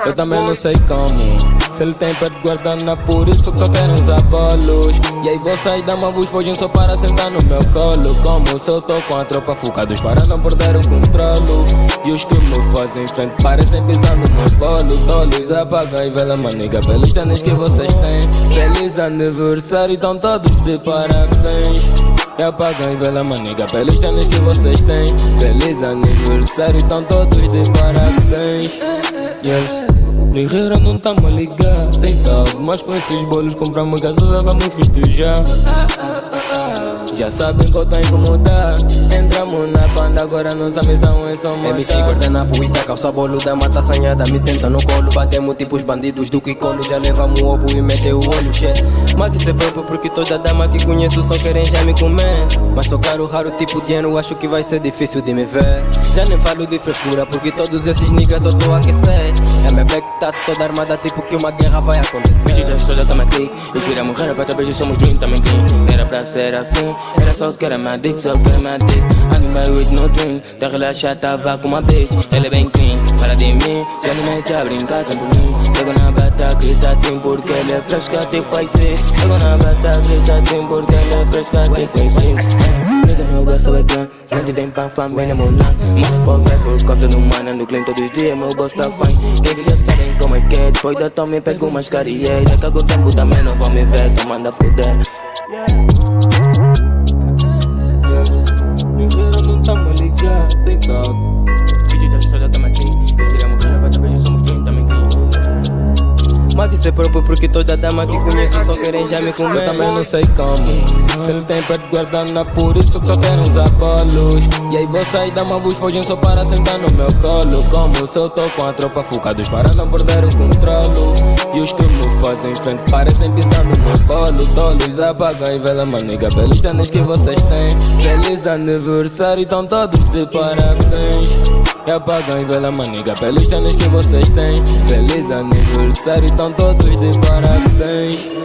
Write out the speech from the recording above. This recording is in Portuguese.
Eu também não sei como. Se ele tem perto de guardana, por isso que só querem usar bolos. E aí vou sair da mabus, fogem só para sentar no meu colo. Como se eu tô com a tropa focados para não perder o controlo. E os que me fazem frente parecem pisando no bolo. Tolos apagam e vela maniga pelos tênis que vocês têm. Feliz aniversário, estão todos de parabéns. E apagam e vela maniga pelos tênis que vocês têm. Feliz aniversário, estão todos de parabéns. E eles ligeira não tá-me a ligar, sem salve, mas com esses bolos compramos gasolina, vamos festejar. Já sabem que eu tô a incomodar. Entramos na banda, agora nossa missão é só matar. MC guardanapo e taca o sabolo da mata assanhada. Me senta no colo, batemos tipo os bandidos do Kikolo. Já levamos o ovo e meteu o olho cheio. Mas isso é próprio porque toda dama que conheço só querem já me comer. Mas sou caro, raro tipo de ano, acho que vai ser difícil de me ver. Já nem falo de frescura porque todos esses niggas eu tô a aquecer. A minha back tá toda armada tipo que uma guerra vai acontecer. Bitch, da história tamo aqui. Inspira morrer, pra beijo, somos dream, também clean. Era pra ser assim, era só que era minha dick, só que era minha dick. Animal with no dream, tá relaxado, tava com uma bitch. Ela é bem clean, para de mim, se alimenta a brincar trampolim. Chego na bata, grita assim porque ela é fresca, tem que conhecer. Chego na bata, grita assim porque ela é fresca, tem que conhecer. Nigga, meu boss é clã, não tem pão, família, molan. Move for rap por causa do mano, no clean todos os dias, meu boss tá fine. Nigga, já sabem como é que é, depois da tome pego umas carieira. Cago o tempo também, não vão me ver, então manda foder. Ligeira não tá-me a ligar, sem salve. Bitch, da história tamo aqui. Inspira morrer, pra beijo, somos dream, também clean. Mas isso é próprio porque toda dama que conheço só querem já me comer. Eu também não sei como. Se ele tem perto de guardana, por isso que só querem usar bolos. E aí vou sair da mabus, fogem só para sentar no meu colo. Como se eu tô com a tropa focados para não perder o controlo. E os que me fazem frente parecem pisando no bolo. Tolos apagam e vela maniga pelos tênis que vocês têm. Feliz aniversário, estão todos de parabéns. E apagam e vela maniga pelos tênis que vocês têm. Feliz aniversário, estão todos de parabéns.